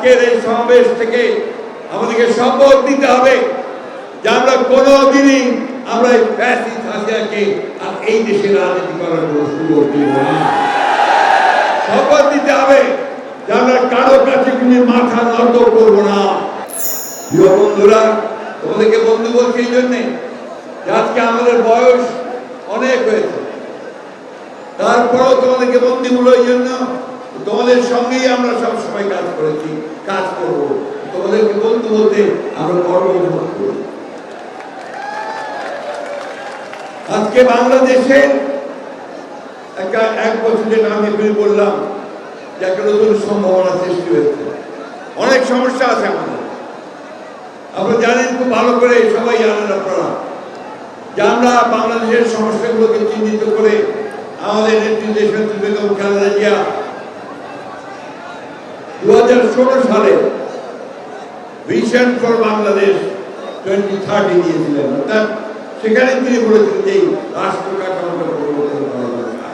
আজকের এই সমাবেশ থেকে আমাদেরকে শপথ নিতে হবে যে আমরা কোনোদিনই আমরা এই ফ্যাসিস্ট হাসিনাকে আর এই দেশে রাজনীতি করার কোনো সুযোগ দিব না। শপথ নিতে হবে যে আমরা কারো কাছে কোনো মাথা নত করবো না। প্রিয় বন্ধুরা, তোমাদেরকে বন্ধু বলছি এই জন্যে যে আজকে আমাদের বয়স অনেক হয়েছে, তারপরেও তোমাদেরকে বন্ধুগুলো এই জন্য তোমাদের সঙ্গেই আমরা সবসময় কাজ করেছি, কাজ করব। তোমাদেরকে বন্ধু বলতে আমরা গর্ব অনুভব করি। আজকে বাংলাদেশের এক বছর যেটা আমি বললাম যে একটা নতুন সম্ভাবনা সৃষ্টি হয়েছে। অনেক সমস্যা আছে আমাদের, আপনারা জানেন খুব ভালো করে, সবাই জানেন আপনারা যে আমরা বাংলাদেশের সমস্যাগুলোকে চিহ্নিত করে আমাদের নেত্রী দেশনেত্রী বেগম খালেদা জিয়া 2016 সালে ভিশন ফর বাংলাদেশ 2030 দিয়েছিলেন। অর্থাৎ সেখানে তিনি বলেছেন যে রাষ্ট্র কাঠামোটা পরিবর্তন করা দরকার।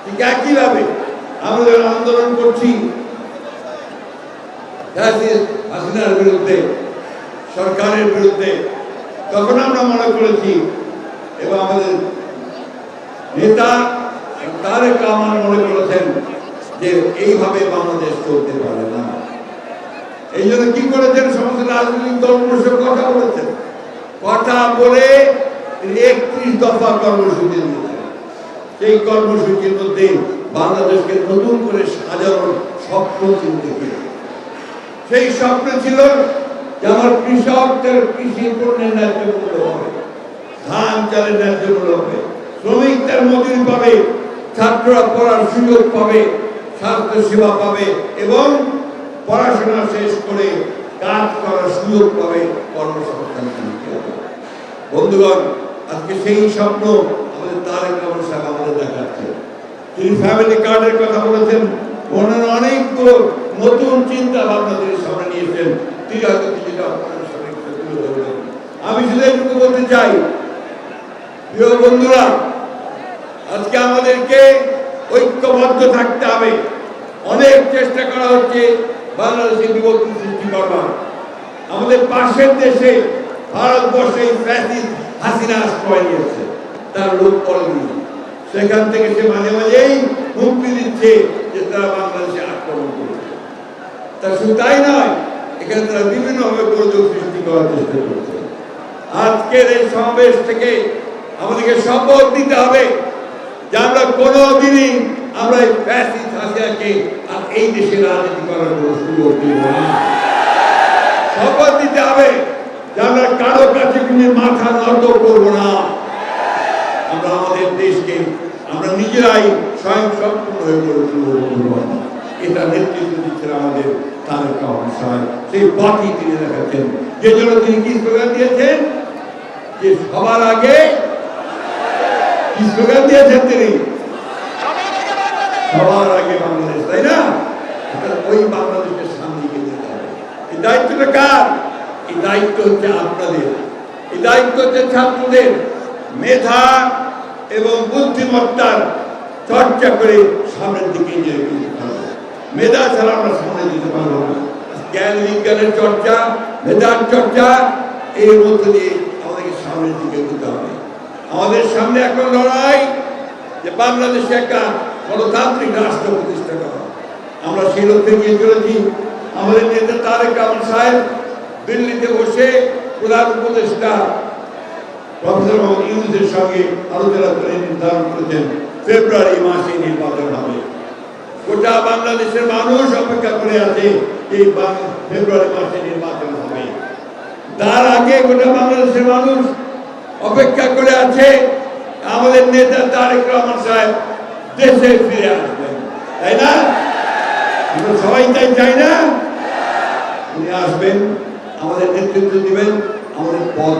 ঠিক একইভাবে আমরা যখন আন্দোলন করছি হাসিনার বিরুদ্ধে, সরকারের বিরুদ্ধে, তখন আমরা মনে করেছি এবং আমাদের নেতা তারেক রহমান মনে করেছেন যে এইভাবে বাংলাদেশ চলতে পারে না। এই জন্য কি করেছেন, সমস্ত রাজনৈতিক দলগুলোর সাথে কথা বলেছেন, কথা বলে 31 দফা কর্মসূচি দিয়েছেন। সেই কর্মসূচির মধ্যে বাংলাদেশকে নতুন করে সাজানোর স্বপ্ন চিন্তা, সেই স্বপ্ন ছিল যে আমার কৃষকদের কৃষি পণ্যের ন্যায্য মূল্য হবে, ধান চালের ন্যায্য মূল্য হবে, শ্রমিকদের মজুরি পাবে, ছাত্ররা পড়ার সুযোগ পাবে, স্বাস্থ্য সেবা পাবে এবং পড়াশোনা শেষ করে কাজ করার সুযোগ পাবে, কর্মসংস্থান সৃষ্টি হবে। বন্ধুগণ, আজকে সেই স্বপ্ন আমাদের তারেক রহমান সাহেব আমাদের দেখাচ্ছে। তিনি ফ্যামিলি কার্ডের কথা বলেছেন, ওনার অনেক নতুন চিন্তা ভাবনা তিনি সামনে নিয়েছেন। তিনি হয়তো কিছুটা আপনাদের সামনে তুলে ধরবেন। আমি শুধু এইটুকু বলতে চাই, প্রিয় বন্ধুরা, আজকে আমাদেরকে ঐক্যবদ্ধ থাকতে হবে। অনেক চেষ্টা করা হচ্ছে বাংলাদেশে বিভক্তি সৃষ্টি করবার। আমাদের পাশের দেশে ভারতবর্ষে ফ্যাসিস্ট হাসিনা আশ্রয় নিয়েছে, তার লোক করেনি। সেখান থেকে সে মাঝে মাঝেই হুমকি দিচ্ছে যে তারা বাংলাদেশে আক্রমণ করছে। তা শুধু তাই নয়, এখানে তারা বিভিন্নভাবে গোলযোগ সৃষ্টি করার চেষ্টা করছে। আজকের এই সমাবেশ থেকে আমাদেরকে শপথ নিতে হবে যে আমরা কোনোদিনই আমরা এই ফ্যাসিস্ট হাসিনাকে আর এই দেশে রাজনীতি করার কোনো সুযোগ দিব না। শপথ নিতে হবে যে আমরা কারো কাছে কোনো মাথা নত করবো না। আমরা আমাদের দেশকে আমরা নিজেরাই স্বয়ং সম্পূর্ণ হয়ে গড়ে তুলব। এটা নেতৃত্ব দিচ্ছেন আমাদের তারেক রহমান সাহেব। সেই বাকি তিনি দেখাচ্ছেন, যে জন্য তিনি কি স্লোগান দিয়েছেন, যে সবার আগে কি স্লোগান দিয়েছেন তিনি, সবার আগে বাংলাদেশ, তাই না? ওই বাংলাদেশের সামনে এগিয়ে যেতে হবে। এই দায়িত্বটা কার? এই দায়িত্ব হচ্ছে আপনাদের, এই দায়িত্ব হচ্ছে ছাত্রদের। মেধা এবং বুদ্ধিমত্তার চর্চা করে সামনের দিকে এগিয়ে যেতে হবে। মেধা ছাড়া আমরা সামনে যেতে পারবো না। জ্ঞান বিজ্ঞানের চর্চা, মেধার চর্চা, এর মধ্যে দিয়ে আমাদেরকে সামনের দিকে যেতে হবে। আমাদের সামনে এখন লড়াই যে বাংলাদেশে একটা গণতান্ত্রিক রাষ্ট্র প্রতিষ্ঠা করা। আমরা সেই লক্ষ্যে নিয়ে চলেছি। আমাদের নেতা তারেক রহমান সাহেব দিল্লিতে বসে প্রধান উপদেষ্টা প্রফেসর মোহাম্মদ ইউনূসের সঙ্গে আলোচনা করে নির্ধারণ করেছেন ফেব্রুয়ারি মাসে নির্বাচন হবে। গোটা বাংলাদেশের মানুষ অপেক্ষা করে আছে এই ফেব্রুয়ারি মাসে নির্বাচন হবে। তার আগে গোটা বাংলাদেশের মানুষ অপেক্ষা করে আছে আমাদের নেতা তারেক রহমান সাহেব দেশে ফিরে আসবেন, তাই না? আমরা সবাই তাই চাই না? উনি আসবেন, আমাদের নেতৃত্ব দিবেন, আমাদের পথ